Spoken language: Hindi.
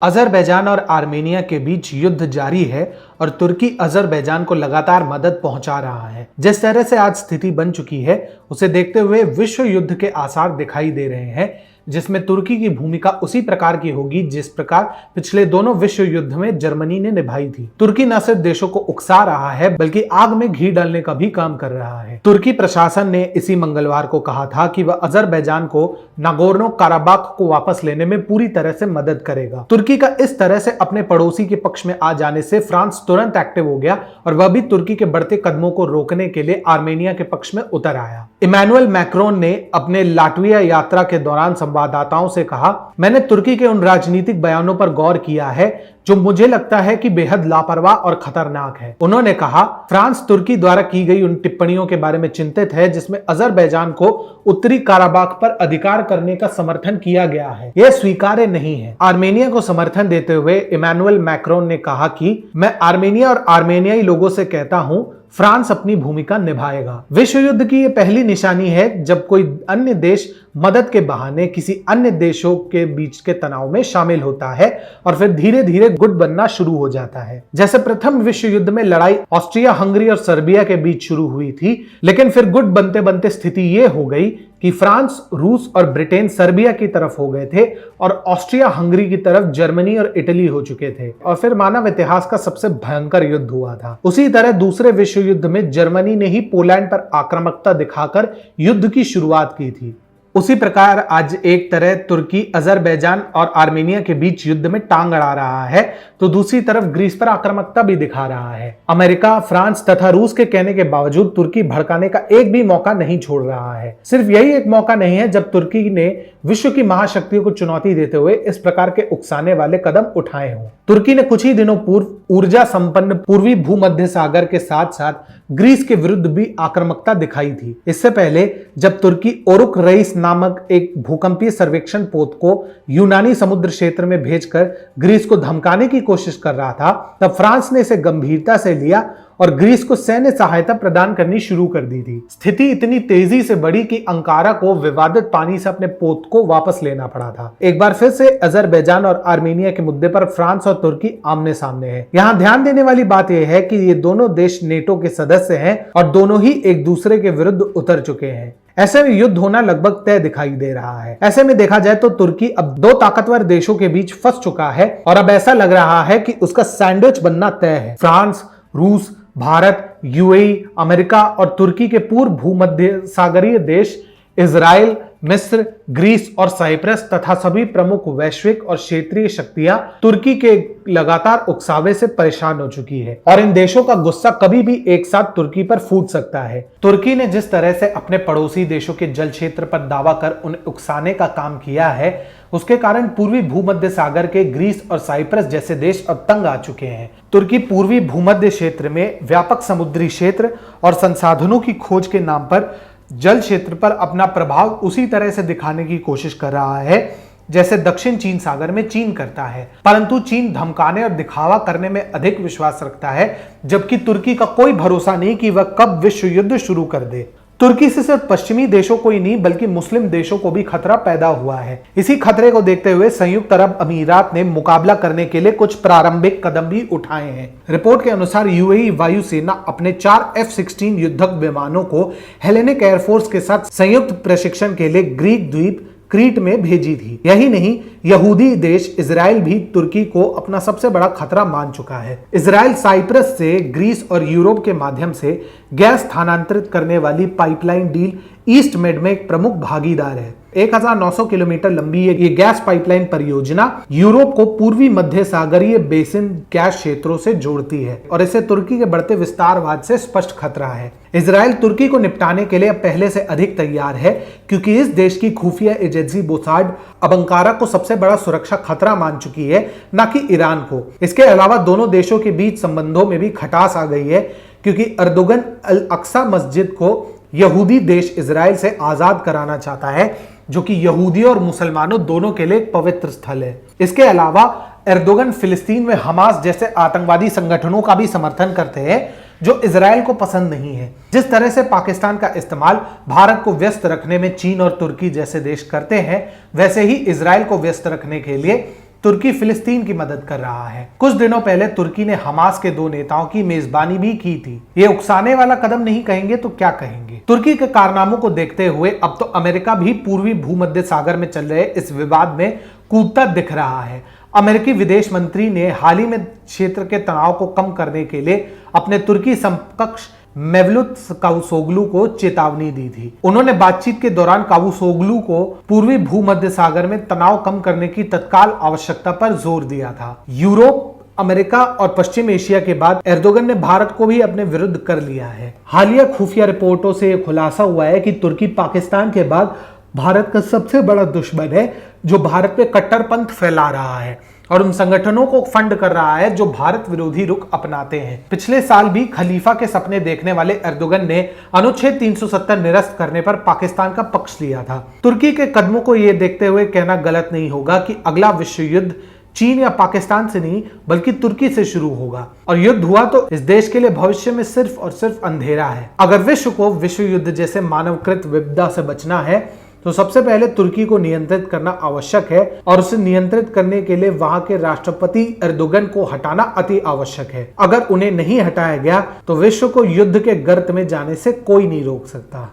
अजरबैजान और आर्मेनिया के बीच युद्ध जारी है और तुर्की अजरबैजान को लगातार मदद पहुंचा रहा है। जिस तरह से आज स्थिति बन चुकी है उसे देखते हुए विश्व युद्ध के आसार दिखाई दे रहे हैं, जिसमें तुर्की की भूमिका उसी प्रकार की होगी जिस प्रकार पिछले दोनों विश्व युद्ध में जर्मनी ने निभाई थी। तुर्की न सिर्फ देशों को उकसा रहा है बल्कि आग में घी डालने का भी काम कर रहा है। तुर्की प्रशासन ने इसी मंगलवार को कहा था कि वह अजरबैजान को नागोर्नो काराबाख को वापस लेने में पूरी तरह से मदद करेगा। तुर्की का इस तरह से अपने पड़ोसी के पक्ष में आ जाने से फ्रांस तुरंत एक्टिव हो गया और वह भी तुर्की के बढ़ते कदमों को रोकने के लिए आर्मेनिया के पक्ष में उतर आया। इमैनुअल मैक्रोन ने अपने लाटविया यात्रा के दौरान संवाददाताओं से कहा, मैंने तुर्की के उन राजनीतिक बयानों पर गौर किया है जो मुझे लगता है कि बेहद लापरवाह और खतरनाक है। उन्होंने कहा, फ्रांस तुर्की द्वारा की गई उन टिप्पणियों के बारे में चिंतित है जिसमें अजरबैजान को उत्तरी काराबाख पर अधिकार करने का समर्थन किया गया है। यह स्वीकार्य नहीं है। आर्मेनिया को समर्थन देते हुए इमैनुअल मैक्रोन ने कहा कि मैं आर्मेनिया और आर्मेनियाई लोगों से कहता हूं, फ्रांस अपनी भूमिका निभाएगा। विश्व युद्ध की यह पहली निशानी है जब कोई अन्य देश मदद के बहाने किसी अन्य देशों के बीच के तनाव में शामिल होता है और फिर धीरे धीरे गुट बनना शुरू हो जाता है। जैसे प्रथम विश्व युद्ध में लड़ाई ऑस्ट्रिया हंगरी और सर्बिया के बीच शुरू हुई थी, लेकिन फिर गुट बनते बनते स्थिति यह हो गई कि फ्रांस, रूस और ब्रिटेन सर्बिया की तरफ हो गए थे और ऑस्ट्रिया हंगरी की तरफ जर्मनी और इटली हो चुके थे और फिर मानव इतिहास का सबसे भयंकर युद्ध हुआ था। उसी तरह दूसरे विश्व युद्ध में जर्मनी ने ही पोलैंड पर आक्रामकता दिखाकर युद्ध की शुरुआत की थी। उसी प्रकार आज एक तरह तुर्की अजरबैजान और आर्मेनिया के बीच युद्ध में टांग अड़ा रहा है तो दूसरी तरफ ग्रीस पर आक्रामकता भी दिखा रहा है। अमेरिका, फ्रांस तथा रूस के कहने के बावजूद तुर्की भड़काने का एक भी मौका नहीं छोड़ रहा है। सिर्फ यही एक मौका नहीं है जब तुर्की ने विश्व की महाशक्तियों को चुनौती देते हुए इस प्रकार के उकसाने वाले कदम उठाए हों। तुर्की ने कुछ ही दिनों पूर्व ऊर्जा संपन्न पूर्वी भूमध्य सागर के साथ साथ ग्रीस के विरुद्ध भी आक्रामकता दिखाई थी। इससे पहले जब तुर्की ओरुक रईस नामक एक भूकंपीय सर्वेक्षण पोत को यूनानी समुद्र क्षेत्र में भेजकर ग्रीस को धमकाने की कोशिश कर रहा था, तब फ्रांस ने इसे गंभीरता से लिया और ग्रीस को सैन्य सहायता प्रदान करनी शुरू कर दी थी। स्थिति इतनी तेजी से बढ़ी कि अंकारा को विवादित पानी से अपने पोत को वापस लेना पड़ा था। एक बार फिर से अजरबैजान और आर्मेनिया के मुद्दे पर फ्रांस और तुर्की आमने सामने है। यहाँ ध्यान देने वाली बात यह है कि ये दोनों देश नेटो के सदस्य हैं और दोनों ही एक दूसरे के विरुद्ध उतर चुके हैं। ऐसे में युद्ध होना लगभग तय दिखाई दे रहा है। ऐसे में देखा जाए तो तुर्की अब दो ताकतवर देशों के बीच फंस चुका है और अब ऐसा लग रहा है कि उसका सैंडविच बनना तय है। फ्रांस, रूस, भारत, यूएई, अमेरिका और तुर्की के पूर्व भूमध्य सागरीय देश इजराइल, मिस्र, ग्रीस और साइप्रस तथा सभी प्रमुख वैश्विक और क्षेत्रीय शक्तियां तुर्की के लगातार उकसावे से परेशान हो चुकी है और इन देशों का गुस्सा कभी भी एक साथ तुर्की पर फूट सकता है। तुर्की ने जिस तरह से अपने पड़ोसी देशों के जल क्षेत्र पर दावा कर उन्हें उकसाने का काम किया है, उसके कारण पूर्वी भूमध्य सागर के ग्रीस और साइप्रस जैसे देश अब तंग आ चुके हैं। तुर्की पूर्वी भूमध्य क्षेत्र में व्यापक समुद्री क्षेत्र और संसाधनों की खोज के नाम पर जल क्षेत्र पर अपना प्रभाव उसी तरह से दिखाने की कोशिश कर रहा है जैसे दक्षिण चीन सागर में चीन करता है, परंतु चीन धमकाने और दिखावा करने में अधिक विश्वास रखता है, जबकि तुर्की का कोई भरोसा नहीं कि वह कब विश्व युद्ध शुरू कर दे। तुर्की से सिर्फ पश्चिमी देशों को ही नहीं बल्कि मुस्लिम देशों को भी खतरा पैदा हुआ है। इसी खतरे को देखते हुए संयुक्त अरब अमीरात ने मुकाबला करने के लिए कुछ प्रारंभिक कदम भी उठाए हैं। रिपोर्ट के अनुसार यूएई वायुसेना अपने 4 F-16 युद्धक विमानों को हेलेनिक एयरफोर्स के साथ संयुक्त प्रशिक्षण के लिए ग्रीक द्वीप क्रीट में भेजी थी। यही नहीं, यहूदी देश इजराइल भी तुर्की को अपना सबसे बड़ा खतरा मान चुका है। इजराइल साइप्रस से ग्रीस और यूरोप के माध्यम से गैस स्थानांतरित करने वाली पाइपलाइन डील ईस्ट मेड में एक प्रमुख भागीदार है। 1900 किलोमीटर लंबी ये गैस पाइपलाइन परियोजना यूरोप को पूर्वी मध्य सागरीय बेसिन गैस क्षेत्रों से जोड़ती है और इसे तुर्की के बढ़ते विस्तारवाद से स्पष्ट खतरा है। इजराइल तुर्की को निपटाने के लिए अब पहले से अधिक तैयार है क्योंकि इस देश की खुफिया एजेंसी मोसाद अब अंकारा को सबसे बड़ा सुरक्षा खतरा मान चुकी है, न कि ईरान को। इसके अलावा दोनों देशों के बीच संबंधों में भी खटास आ गई है क्योंकि अर्दोगन अल अक्सा मस्जिद को यहूदी देश इजराइल से आजाद कराना चाहता है, जो कि यहूदियों और मुसलमानों दोनों के लिए एक पवित्र स्थल है। इसके अलावा एर्दोगन फिलिस्तीन में हमास जैसे आतंकवादी संगठनों का भी समर्थन करते हैं जो इजराइल को पसंद नहीं है। जिस तरह से पाकिस्तान का इस्तेमाल भारत को व्यस्त रखने में चीन और तुर्की जैसे देश करते हैं, वैसे ही इजराइल को व्यस्त रखने के लिए तुर्की फिलिस्तीन की मदद कर रहा है। कुछ दिनों पहले तुर्की ने हमास के 2 नेताओं की मेजबानी भी की थी। ये उकसाने वाला कदम नहीं कहेंगे तो क्या कहेंगे। तुर्की के कारनामों को देखते हुए अब तो अमेरिका भी पूर्वी भूमध्य सागर में चल रहे इस विवाद में कूदता दिख रहा है। अमेरिकी विदेश मंत्री ने हाल ही में क्षेत्र के तनाव को कम करने के लिए अपने तुर्की समकक्ष मेवलुत कावुसोगलू को चेतावनी दी थी। उन्होंने बातचीत के दौरान कावुसोगलू को पूर्वी भूमध्य सागर में तनाव कम करने की तत्काल आवश्यकता पर जोर दिया था। यूरोप, अमेरिका और पश्चिम एशिया के बाद एर्दोगन ने भारत को भी अपने विरुद्ध कर लिया है। हालिया खुफिया रिपोर्टों से खुलासा हुआ है कि तुर्की पाकिस्तान के बाद भारत का सबसे बड़ा दुश्मन है, जो भारत पे कट्टरपंथ फैला रहा है और उन संगठनों को फंड कर रहा है जो भारत विरोधी रुख अपनाते हैं। पिछले साल भी खलीफा के सपने देखने वाले एर्दोगन ने अनुच्छेद 370 निरस्त करने पर पाकिस्तान का पक्ष लिया था। तुर्की के कदमों को यह देखते हुए कहना गलत नहीं होगा कि अगला विश्व युद्ध चीन या पाकिस्तान से नहीं बल्कि तुर्की से शुरू होगा, और युद्ध हुआ तो इस देश के लिए भविष्य में सिर्फ और सिर्फ अंधेरा है। अगर विश्व को विश्व युद्ध जैसे मानवकृत विपदा से बचना है तो सबसे पहले तुर्की को नियंत्रित करना आवश्यक है, और उसे नियंत्रित करने के लिए वहां के राष्ट्रपति एर्दोगन को हटाना अति आवश्यक है। अगर उन्हें नहीं हटाया गया तो विश्व को युद्ध के गर्त में जाने से कोई नहीं रोक सकता।